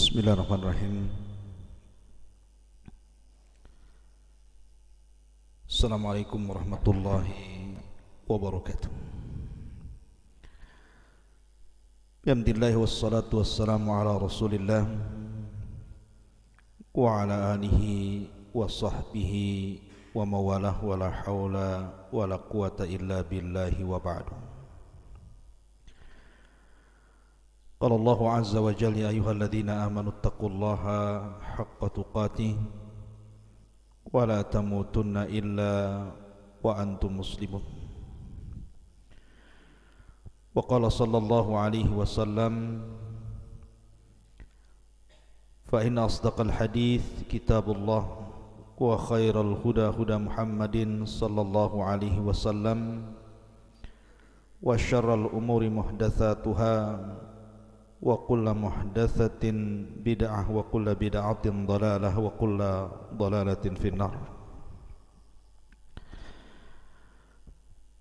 Bismillahirrahmanirrahim. Assalamualaikum warahmatullahi wabarakatuh. Alhamdulillah wassalatu wassalamu ala Rasulillah wa ala alihi wa sahbihi wa mawalah wa la hawla wa la quwata illa billahi wa ba'du. Qala Allahu azza wa jalla ya ayyuhalladzina amanu taqullaha haqqa tuqatih wa la tamutunna illa wa antum muslimun. Wa qala sallallahu alaihi wasallam fa inna asdaqal hadits kitabullah wa khairal huda huda Muhammadin sallallahu alaihi wasallam wa syarral umuri muhdatsatuha wa kullu muhdatsatin bid'ah wa kullu bid'atin dhalalah wa kullu dhalalatin finnar.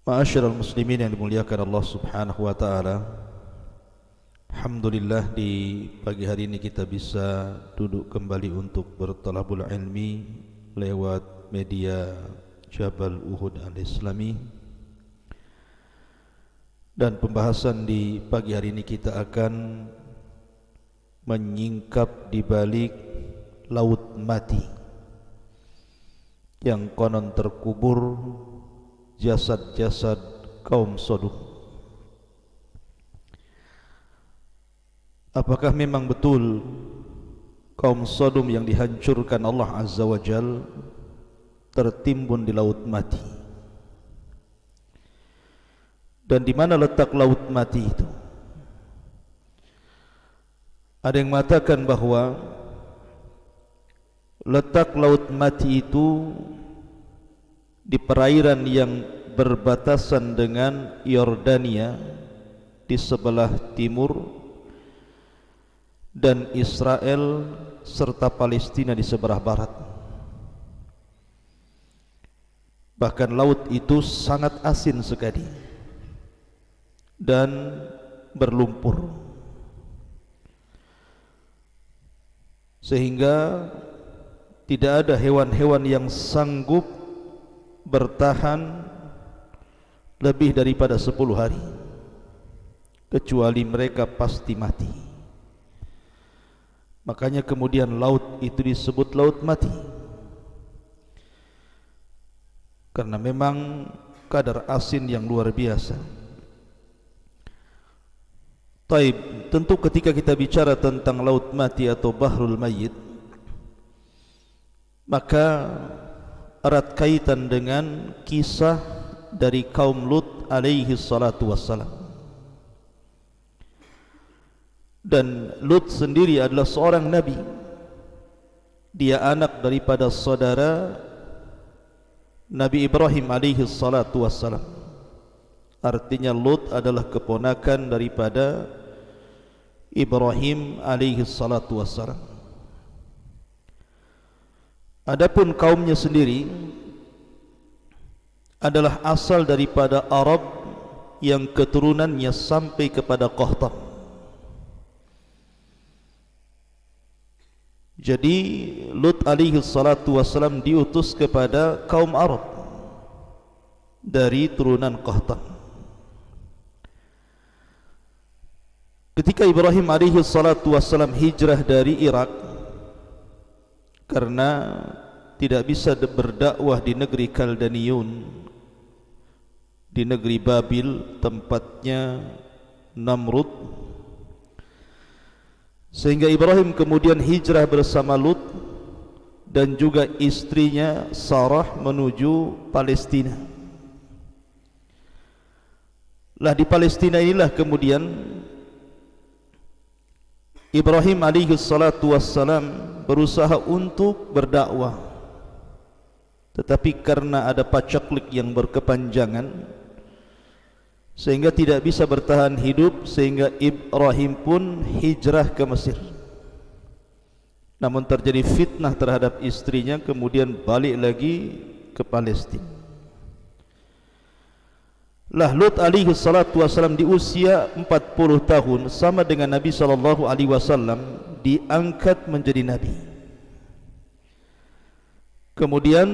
Ma'asyiral muslimin yang dimuliakan Allah Subhanahu wa taala, alhamdulillah di pagi hari ini kita bisa duduk kembali untuk bertalabul ilmi lewat media Jabal Uhud Al-Islami. Dan pembahasan di pagi hari ini kita akan menyingkap di balik laut mati yang konon terkubur jasad-jasad kaum Sodom. Apakah memang betul kaum Sodom yang dihancurkan Allah Azza wa Jal tertimbun di laut mati? Dan di mana letak laut mati itu? Ada yang mengatakan bahwa letak laut mati itu di perairan yang berbatasan dengan Yordania di sebelah timur dan Israel serta Palestina di sebelah barat. Bahkan laut itu sangat asin sekali dan berlumpur, sehingga tidak ada hewan-hewan yang sanggup bertahan lebih daripada 10 hari, kecuali mereka pasti mati. Makanya kemudian laut itu disebut laut mati, karena memang kadar asin yang luar biasa. Taib, tentu ketika kita bicara tentang laut mati atau bahrul mayyit, maka erat kaitan dengan kisah dari kaum Lut alaihi salatu wassalam. Dan Lut sendiri adalah seorang nabi. Dia anak daripada saudara Nabi Ibrahim alaihi salatu wassalam. Artinya Lut adalah keponakan daripada Ibrahim alaihi salatu wassalam. Adapun kaumnya sendiri adalah asal daripada Arab yang keturunannya sampai kepada Qahtan. Jadi Lut alaihi salatu wassalam diutus kepada kaum Arab dari turunan Qahtan. Ketika Ibrahim alaihi salatu wassalam hijrah dari Irak karena tidak bisa berdakwah di negeri Kaldaniun, di negeri Babil tempatnya Namrud, sehingga Ibrahim kemudian hijrah bersama Lut dan juga istrinya Sarah menuju Palestina. Lah di Palestina inilah kemudian Ibrahim alaihi salatu wassalam berusaha untuk berdakwah, tetapi karena ada pacaklik yang berkepanjangan sehingga tidak bisa bertahan hidup, sehingga Ibrahim pun hijrah ke Mesir. Namun terjadi fitnah terhadap istrinya, kemudian balik lagi ke Palestina. Lah Lut alaihi salatu wasallam di usia 40 tahun sama dengan Nabi sallallahu alaihi wasallam diangkat menjadi nabi. Kemudian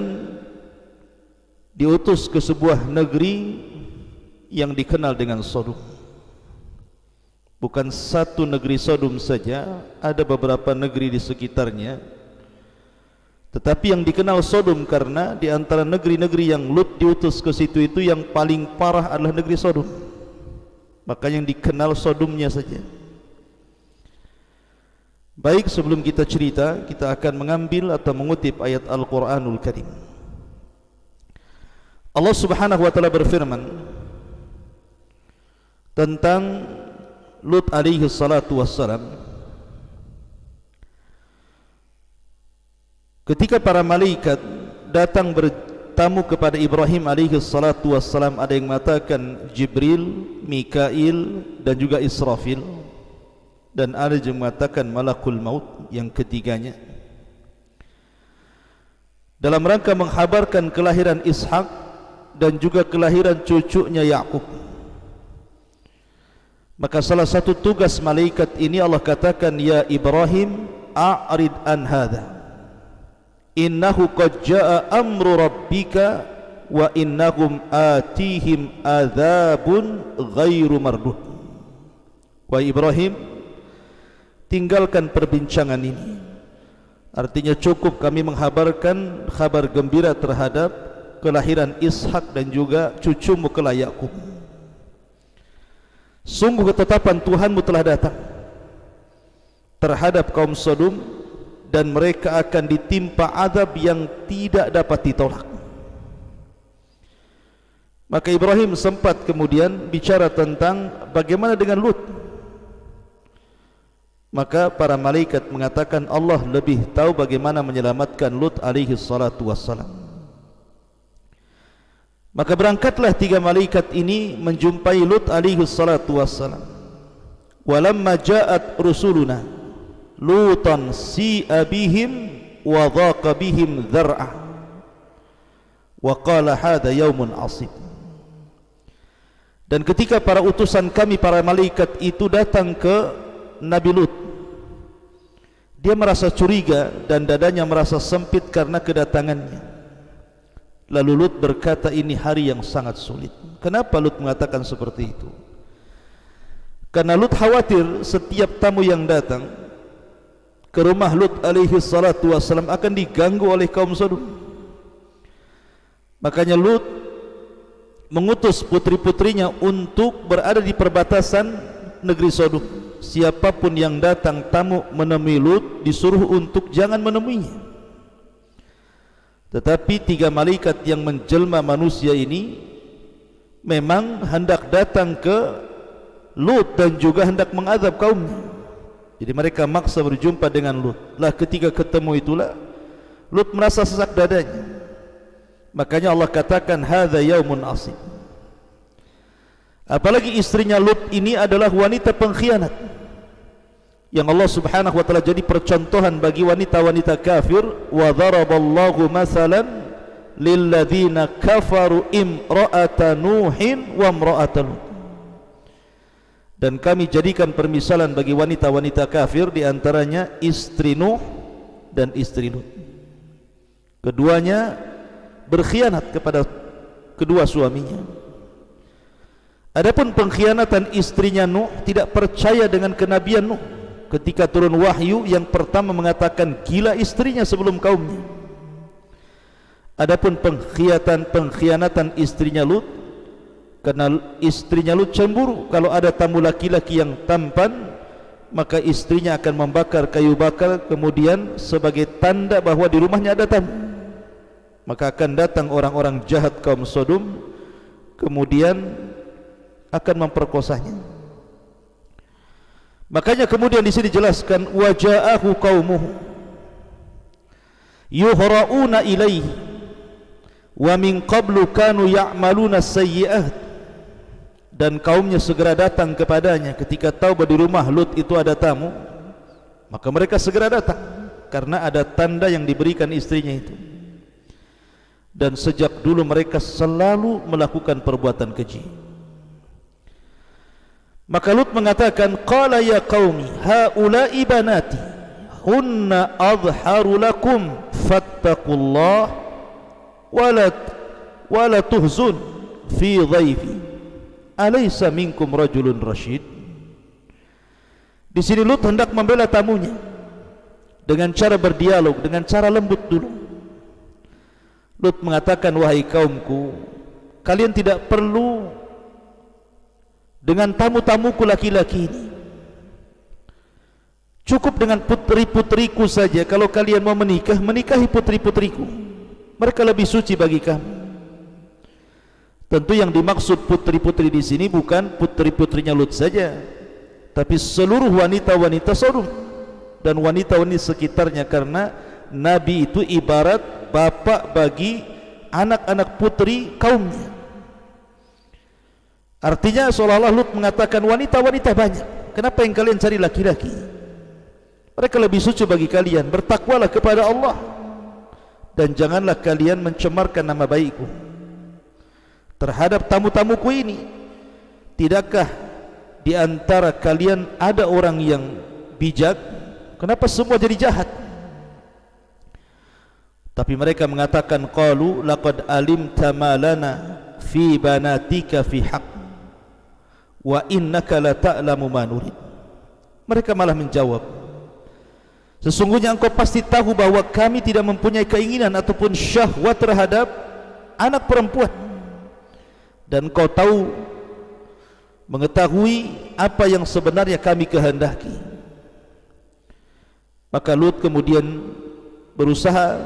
diutus ke sebuah negeri yang dikenal dengan Sodom. Bukan satu negeri Sodom saja, ada beberapa negeri di sekitarnya. Tetapi yang dikenal Sodom karena di antara negeri-negeri yang Lut diutus ke situ itu yang paling parah adalah negeri Sodom. Maka yang dikenal Sodomnya saja. Baik, sebelum kita cerita, kita akan mengambil atau mengutip ayat Al-Quranul Karim. Allah Subhanahu wa ta'ala berfirman tentang Lut alaihi salatu wassalam, ketika para malaikat datang bertamu kepada Ibrahim alaihi salatu wassalam, ada yang mengatakan Jibril, Mikail dan juga Israfil, dan ada yang mengatakan Malakul Maut yang ketiganya, dalam rangka menghabarkan kelahiran Ishak dan juga kelahiran cucunya Yakub. Maka salah satu tugas malaikat ini Allah katakan, ya Ibrahim, a'rid an hadha, innahu qad jaa amru rabbika wa innahum atihim adzabun ghairu mardud. Wahai Ibrahim, tinggalkan perbincangan ini. Artinya cukup kami menghabarkan kabar gembira terhadap kelahiran Ishak dan juga cucumu kelak Yakub. Sungguh ketetapan Tuhanmu telah datang terhadap kaum Sodom, dan mereka akan ditimpa azab yang tidak dapat ditolak. Maka Ibrahim sempat kemudian bicara tentang bagaimana dengan Lut. Maka para malaikat mengatakan Allah lebih tahu bagaimana menyelamatkan Lut alaihi salatu wassalam. Maka berangkatlah tiga malaikat ini menjumpai Lut alaihi salatu wassalam. Walamma ja'at rusuluna Lutan si'a bihim wa dhaqa bihim dhar'a wa qala hadha yaumun asib. Dan ketika para utusan kami, para malaikat itu datang ke Nabi Lut, dia merasa curiga dan dadanya merasa sempit karena kedatangannya. Lalu Lut berkata, ini hari yang sangat sulit. Kenapa Lut mengatakan seperti itu? Karena Lut khawatir setiap tamu yang datang ke rumah Lut alaihi salatu wassalam akan diganggu oleh kaum Sodom. Makanya Lut mengutus putri-putrinya untuk berada di perbatasan negeri Sodom. Siapapun yang datang tamu menemui Lut disuruh untuk jangan menemuinya. Tetapi tiga malaikat yang menjelma manusia ini memang hendak datang ke Lut dan juga hendak mengazab kaumnya. Jadi mereka maksa berjumpa dengan Lut. Lah ketika ketemu itulah Lut merasa sesak dadanya. Makanya Allah katakan hadza yaumun asib. Apalagi istrinya Lut ini adalah wanita pengkhianat yang Allah Subhanahu wa taala jadi percontohan bagi wanita-wanita kafir. Wa daraballahu masalan lil ladzina kafaru imra'ata nuhin wa imra'ata lut. Dan kami jadikan permisalan bagi wanita-wanita kafir, di antaranya istri Nuh dan istri Lut. Keduanya berkhianat kepada kedua suaminya. Adapun pengkhianatan istrinya Nuh, tidak percaya dengan kenabian Nuh. Ketika turun wahyu, yang pertama mengatakan gila istrinya sebelum kaumnya. Adapun pengkhianatan istrinya Lut, karena istrinya Lut cemburu kalau ada tamu laki-laki yang tampan, maka istrinya akan membakar kayu bakar kemudian sebagai tanda bahwa di rumahnya ada tamu. Maka akan datang orang-orang jahat kaum Sodom, kemudian akan memperkosanya. Makanya kemudian di sini dijelaskan waja'ahu qaumuhu yuhra'una ilaihi wa min qablu kanu ya'maluna sayyi'at. Dan kaumnya segera datang kepadanya ketika tahu bahwa di rumah Lut itu ada tamu, maka mereka segera datang karena ada tanda yang diberikan istrinya itu. Dan sejak dulu mereka selalu melakukan perbuatan keji. Maka Lut mengatakan, qala ya qaumi haula'i banati hunna adharu lakum fattaqullah wala tuhzun fi dhaifi alaysa minkum rajulun rasyid. Di sini Lut hendak membela tamunya dengan cara berdialog, dengan cara lembut dulu. Lut mengatakan, wahai kaumku, kalian tidak perlu dengan tamu-tamuku laki-laki ini. Cukup dengan putri-putriku saja. Kalau kalian mau menikah, menikahi putri-putriku. Mereka lebih suci bagi kamu. Tentu yang dimaksud putri-putri di sini bukan putri-putrinya Lut saja, tapi seluruh wanita-wanita Sodom dan wanita-wanita sekitarnya, karena Nabi itu ibarat bapak bagi anak-anak putri kaumnya. Artinya seolah-olah Lut mengatakan, wanita-wanita banyak, kenapa yang kalian cari laki-laki? Mereka lebih suci bagi kalian. Bertakwalah kepada Allah dan janganlah kalian mencemarkan nama baikku terhadap tamu-tamuku ini. Tidakkah di antara kalian ada orang yang bijak? Kenapa semua jadi jahat? Tapi mereka mengatakan, qalu laqad alimta ma lana fi banatika fi haqq wa innaka la ta'lamu ma nurid. Mereka malah menjawab, sesungguhnya engkau pasti tahu bahwa kami tidak mempunyai keinginan ataupun syahwat terhadap anak perempuan, dan engkau tahu, mengetahui apa yang sebenarnya kami kehendaki. Maka Lut kemudian berusaha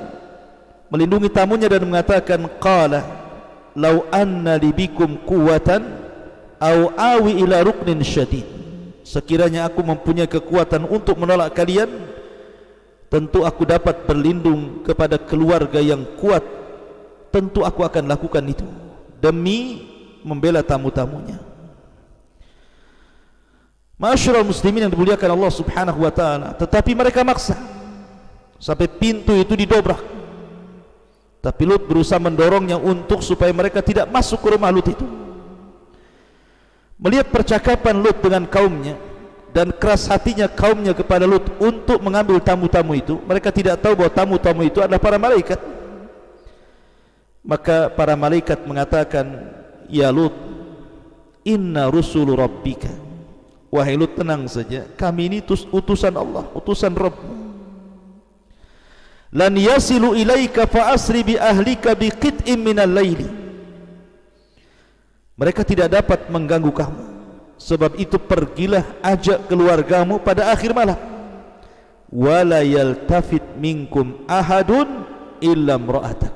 melindungi tamunya dan mengatakan, qala law anna li bikum quwwatan aw awi ila ruknin syadid. Sekiranya aku mempunyai kekuatan untuk menolak kalian, tentu aku dapat berlindung kepada keluarga yang kuat. Tentu aku akan lakukan itu demi membela tamu-tamunya. Ma'asyiral muslimin yang dimuliakan Allah Subhanahu wa taala, tetapi mereka maksa sampai pintu itu didobrak. Tapi Lut berusaha mendorongnya untuk supaya mereka tidak masuk ke rumah Lut itu. Melihat percakapan Lut dengan kaumnya dan keras hatinya kaumnya kepada Lut untuk mengambil tamu-tamu itu, mereka tidak tahu bahwa tamu-tamu itu adalah para malaikat. Maka para malaikat mengatakan, ya Lut, inna rusulu rabbika. Wahai Lut, tenang saja, kami ini utusan Allah, utusan Rabb. Lan yasilu ilaika fa asri bi ahlika bi qit'in minal laili. Mereka tidak dapat mengganggu kamu, sebab itu pergilah ajak keluargamu pada akhir malam. Wala yaltafit minkum ahadun illa imra'atak.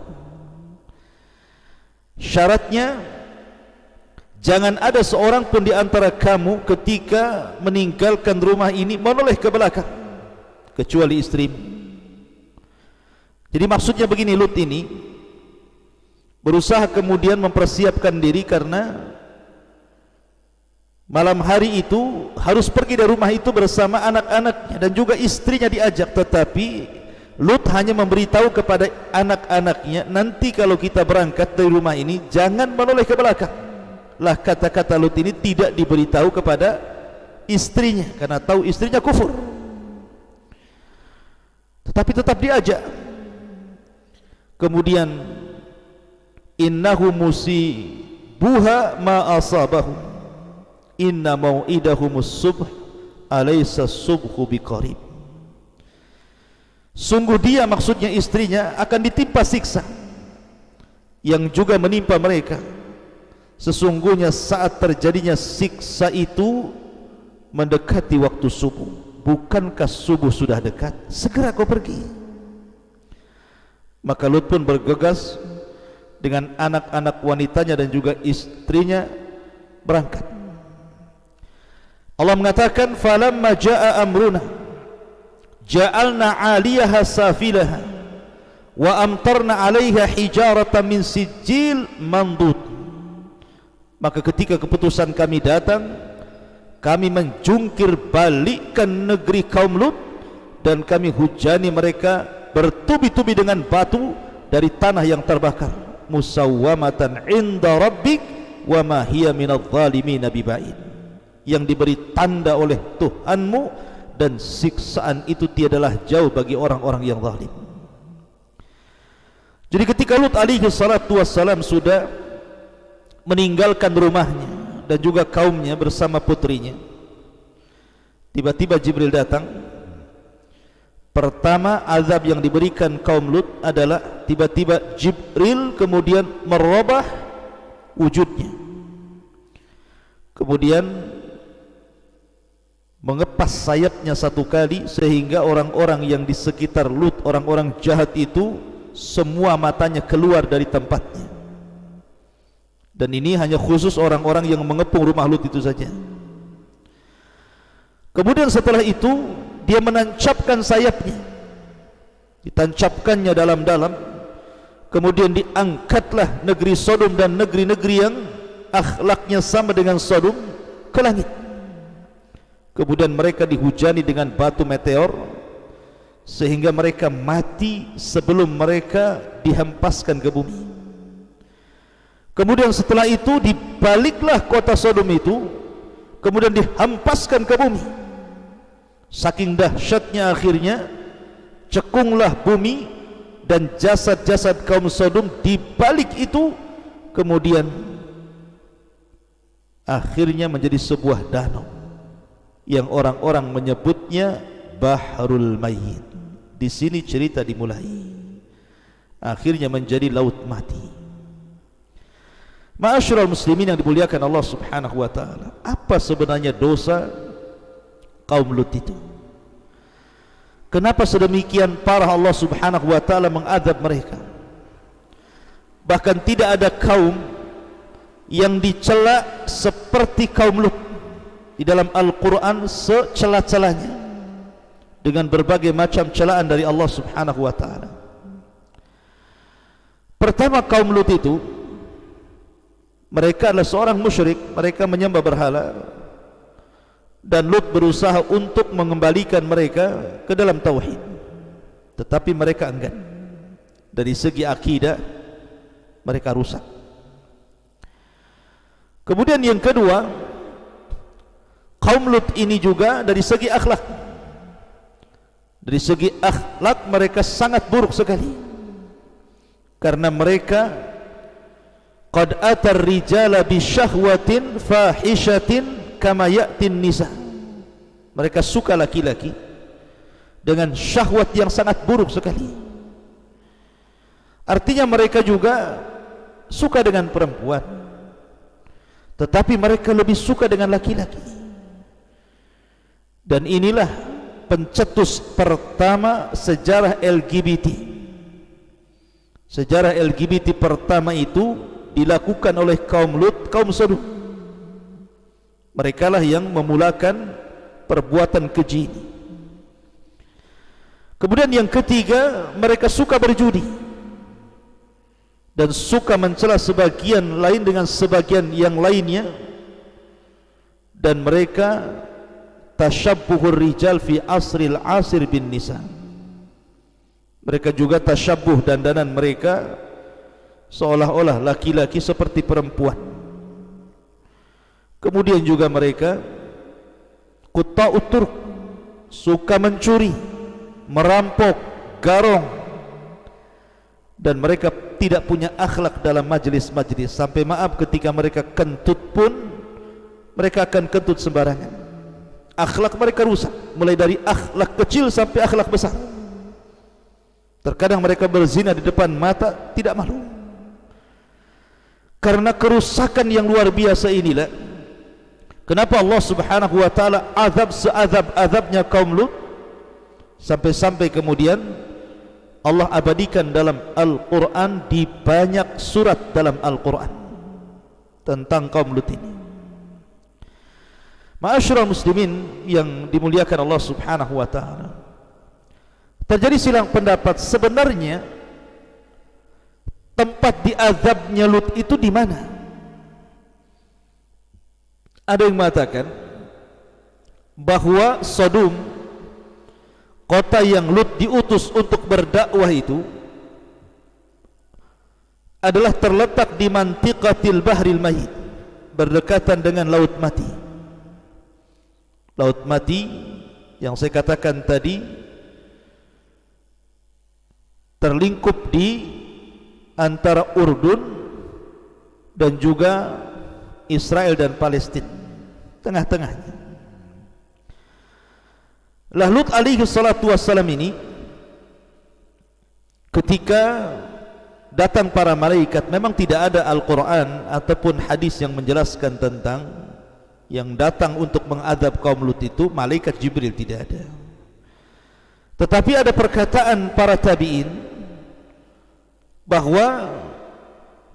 Syaratnya, jangan ada seorang pun di antara kamu ketika meninggalkan rumah ini menoleh ke belakang kecuali istrimu. Jadi maksudnya begini, Lut ini berusaha kemudian mempersiapkan diri karena malam hari itu harus pergi dari rumah itu bersama anak-anaknya dan juga istrinya diajak. Tetapi Lut hanya memberitahu kepada anak-anaknya, nanti kalau kita berangkat dari rumah ini jangan menoleh ke belakang. Lah kata-kata Lut ini tidak diberitahu kepada istrinya karena tahu istrinya kufur, tetapi tetap diajak. Kemudian innahu musibuha ma asabahu inna mau'idahumus subh alaysa subhu biqarib. Sungguh dia, maksudnya istrinya, akan ditimpa siksa yang juga menimpa mereka. Sesungguhnya saat terjadinya siksa itu mendekati waktu subuh. Bukankah subuh sudah dekat? Segera kau pergi. Maka Lut pun bergegas dengan anak-anak wanitanya dan juga istrinya berangkat. Allah mengatakan, falamma jaa amruna ja'alna 'aliyaha safilaha wa amtarna 'alaiha hijaratan min sijil mandud. Maka ketika keputusan kami datang, kami menjungkir balikkan negeri kaum Lut dan kami hujani mereka bertubi-tubi dengan batu dari tanah yang terbakar. Musawwamatan 'inda rabbik wa ma hiya minadh dhalimin bibaid. Yang diberi tanda oleh Tuhanmu dan siksaan itu tiadalah jauh bagi orang-orang yang zalim. Jadi ketika Lut alaihi salatu wassalam sudah meninggalkan rumahnya dan juga kaumnya bersama putrinya, tiba-tiba Jibril datang. Pertama azab yang diberikan kaum Lut adalah tiba-tiba Jibril kemudian merubah wujudnya, kemudian mengepas sayapnya satu kali sehingga orang-orang yang di sekitar Lut, orang-orang jahat itu, semua matanya keluar dari tempatnya. Dan ini hanya khusus orang-orang yang mengepung rumah Lut itu saja. Kemudian setelah itu dia menancapkan sayapnya, ditancapkannya dalam-dalam. Kemudian diangkatlah negeri Sodom dan negeri-negeri yang akhlaknya sama dengan Sodom ke langit. Kemudian mereka dihujani dengan batu meteor sehingga mereka mati sebelum mereka dihempaskan ke bumi. Kemudian setelah itu dibaliklah kota Sodom itu, kemudian dihempaskan ke bumi. Saking dahsyatnya akhirnya cekunglah bumi dan jasad-jasad kaum Sodom dibalik itu, kemudian akhirnya menjadi sebuah danau yang orang-orang menyebutnya Bahrul Mayyit. Di sini cerita dimulai, akhirnya menjadi laut mati. Ma'asyiral muslimin yang dimuliakan Allah Subhanahu wa taala, apa sebenarnya dosa kaum Lut itu? Kenapa sedemikian parah Allah Subhanahu wa taala mengadab mereka? Bahkan tidak ada kaum yang dicela seperti kaum Lut di dalam Al-Quran secela-celanya, dengan berbagai macam celaan dari Allah Subhanahu wa taala. Pertama, kaum Lut itu mereka adalah seorang musyrik, mereka menyembah berhala, dan Lut berusaha untuk mengembalikan mereka ke dalam tauhid, tetapi mereka enggan. Dari segi akidah mereka rusak. Kemudian yang kedua, kaum Lut ini juga dari segi akhlak, dari segi akhlak mereka sangat buruk sekali, karena mereka qad atar rijala bi syahwatin fahishatin kama ya'tin nisa. Mereka suka laki-laki dengan syahwat yang sangat buruk sekali. Artinya mereka juga suka dengan perempuan, tetapi mereka lebih suka dengan laki-laki. Dan inilah pencetus pertama sejarah LGBT. Sejarah LGBT pertama itu dilakukan oleh kaum Lut, kaum Sodom. Mereka lah yang memulakan perbuatan keji ini. Kemudian yang ketiga, mereka suka berjudi dan suka mencela sebagian lain dengan sebagian yang lainnya, dan mereka tasyabbuhur rijal fi asril asir bin nisa. Mereka juga tasyabbuh, dandanan mereka seolah-olah laki-laki seperti perempuan. Kemudian juga mereka qutta'ut turq, suka mencuri, merampok, garong, dan mereka tidak punya akhlak dalam majlis-majlis. Sampai maaf, ketika mereka kentut pun mereka akan kentut sembarangan. Akhlak mereka rusak, mulai dari akhlak kecil sampai akhlak besar. Terkadang mereka berzina di depan mata, tidak malu. Karena kerusakan yang luar biasa inilah kenapa Allah Subhanahu wa taala azab seazab-azabnya kaum Lut, sampai-sampai kemudian Allah abadikan dalam Al-Quran, di banyak surat dalam Al-Quran tentang kaum Lut ini. Ma'asyiral muslimin yang dimuliakan Allah Subhanahu wa taala, terjadi silang pendapat sebenarnya tempat diazabnya Lut itu di mana? Ada yang mengatakan bahwa Sodom, kota yang Lut diutus untuk berdakwah itu, adalah terletak di mantiqatil bahril mayyit, berdekatan dengan laut mati. Laut mati yang saya katakan tadi terlingkup di antara Urdun dan juga Israel dan Palestina, tengah-tengahnya. Lut alaihi salatu wassalam ini ketika datang para malaikat, memang tidak ada Al-Quran ataupun hadis yang menjelaskan tentang yang datang untuk mengadab kaum Lut itu malaikat Jibril, tidak ada. Tetapi ada perkataan para tabi'in bahwa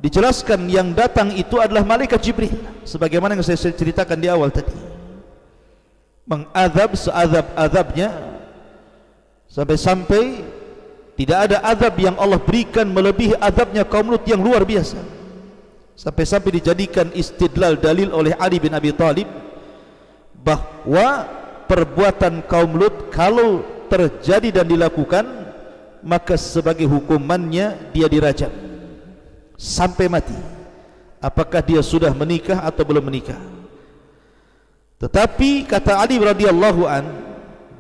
dijelaskan yang datang itu adalah malaikat Jibril, sebagaimana yang saya ceritakan di awal tadi, mengadab seazab-azabnya, sampai-sampai tidak ada azab yang Allah berikan melebihi azabnya kaum Lut yang luar biasa. Sampai-sampai dijadikan istidlal dalil oleh Ali bin Abi Thalib bahwa perbuatan kaum Lut kalau terjadi dan dilakukan, maka sebagai hukumannya dia dirajam sampai mati, apakah dia sudah menikah atau belum menikah. Tetapi kata Ali radhiyallahu an,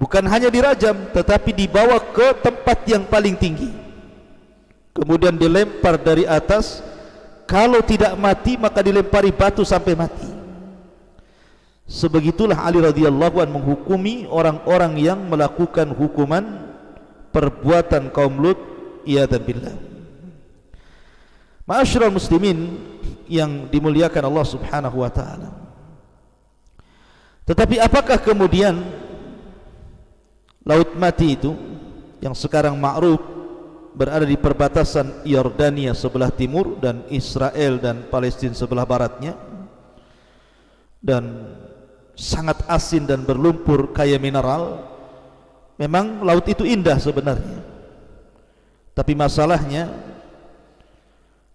bukan hanya dirajam, tetapi dibawa ke tempat yang paling tinggi, kemudian dilempar dari atas. Kalau tidak mati maka dilempari batu sampai mati. Sebegitulah Ali radhiyallahu an menghukumi orang-orang yang melakukan hukuman perbuatan kaum Lut, iyadzan billah. Ma'asyiral muslimin yang dimuliakan Allah Subhanahu wa taala. Tetapi apakah kemudian Laut Mati itu yang sekarang ma'ruf berada di perbatasan Yordania sebelah timur dan Israel dan Palestina sebelah baratnya, dan sangat asin dan berlumpur kaya mineral. Memang laut itu indah sebenarnya, tapi masalahnya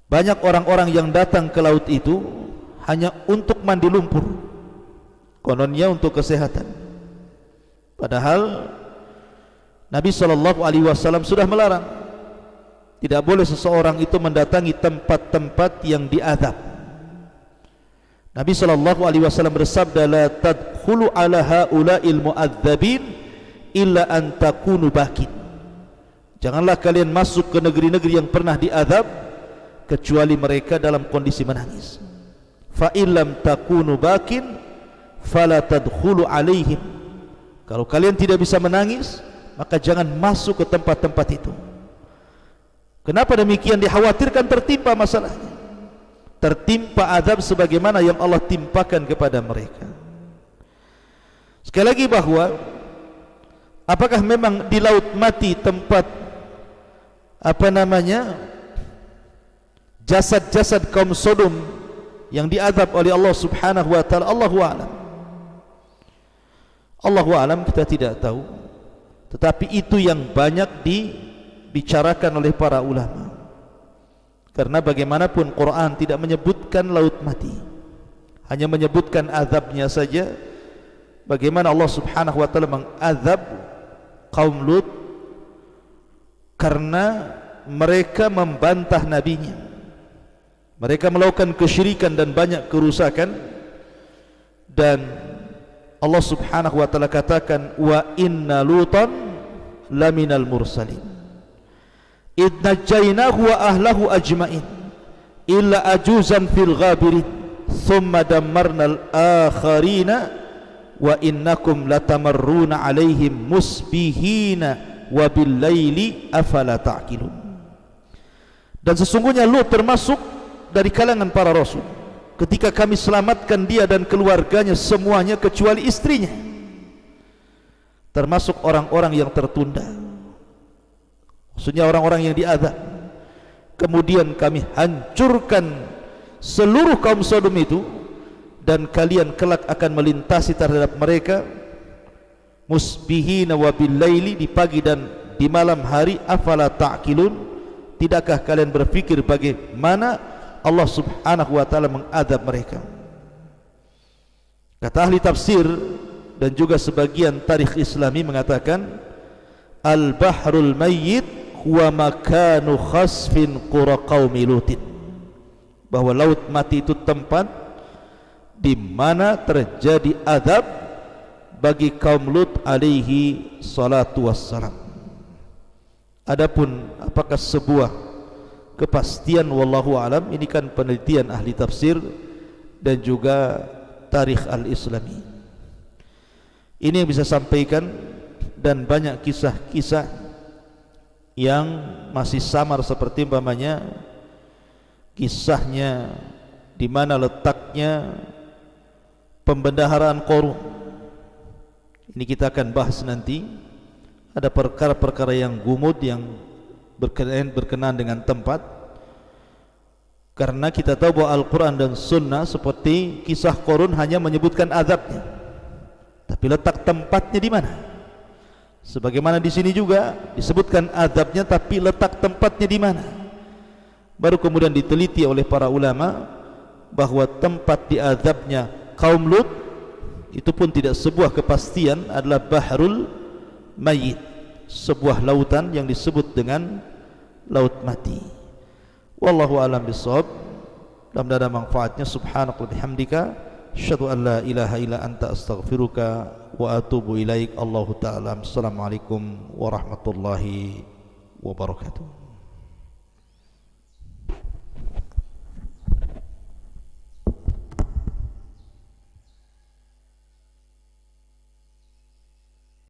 banyak orang-orang yang datang ke laut itu hanya untuk mandi lumpur, kononnya untuk kesehatan. Padahal Nabi SAW sudah melarang, tidak boleh seseorang itu mendatangi tempat-tempat yang diazab. Nabi SAW bersabda, la tadkhulu ala haula'il mu'adzabin illa an takunu bakin. Janganlah kalian masuk ke negeri-negeri yang pernah diazab kecuali mereka dalam kondisi menangis. Fa illam takunu bakin fala tadkhulu alaihim. Kalau kalian tidak bisa menangis, maka jangan masuk ke tempat-tempat itu. Kenapa demikian? Dikhawatirkan tertimpa masalahnya, tertimpa azab sebagaimana yang Allah timpakan kepada mereka. Sekali lagi bahwa apakah memang di Laut Mati tempat jasad-jasad kaum Sodom yang diazab oleh Allah Subhanahu wa taala? Allahu a'lam. Allahu a'lam, kita tidak tahu. Tetapi itu yang banyak dibicarakan oleh para ulama, karena bagaimanapun Quran tidak menyebutkan laut mati, hanya menyebutkan azabnya saja. Bagaimana Allah Subhanahu wa taala mengazab kaum Lut karena mereka membantah nabinya, mereka melakukan kesyirikan dan banyak kerusakan. Dan Allah Subhanahu wa taala katakan, wa inna lutan laminal mursalin id najjaynahu wa ahlahu ajmain illa ajuzan fil ghabirin thumma dammarna al-akharina wa innakum latamarruna alaihim musbihina wa bil laili afala ta'qilun. Dan sesungguhnya Lut termasuk dari kalangan para rasul. Ketika kami selamatkan dia dan keluarganya semuanya kecuali istrinya, termasuk orang-orang yang tertunda, maksudnya orang-orang yang diazab. Kemudian kami hancurkan seluruh kaum Sodom itu, dan kalian kelak akan melintasi terhadap mereka musbihina wa bil laili, di pagi dan di malam hari. Afala ta'qilun, tidakkah kalian berpikir bagaimana Allah Subhanahu wa taala mengadab mereka? Kata ahli tafsir dan juga sebagian tarikh Islami mengatakan, al-bahrul mayyit huwa makanu khasfin qura qaumi Lutin, bahwa laut mati itu tempat di mana terjadi azab bagi kaum Lut alaihi salatu wassalam. Adapun apakah sebuah kepastian, wallahu alam, ini kan penelitian ahli tafsir dan juga tarikh al-islami. Ini yang bisa sampaikan, dan banyak kisah-kisah yang masih samar seperti umpamanya kisahnya di mana letaknya pembendaharaan Qarun. Ini kita akan bahas nanti. Ada perkara-perkara yang gumud yang berkenaan dengan tempat, karena kita tahu bahwa Al-Quran dan Sunnah seperti kisah Qarun hanya menyebutkan azabnya, tapi letak tempatnya di mana? Sebagaimana di sini juga disebutkan azabnya, tapi letak tempatnya di mana? Baru kemudian diteliti oleh para ulama bahwa tempat diazabnya kaum Lut itu pun tidak sebuah kepastian, adalah Bahrul Mayyit, sebuah lautan yang disebut dengan laut mati. Wallahu a'lam bishawab. Mudah-mudahan ada manfaatnya. Subhanaka wa bihamdika, asyhadu an la ilaha illa anta, astaghfiruka wa atubu ilaik. Allahu ta'ala. Assalamualaikum warahmatullahi wabarakatuh.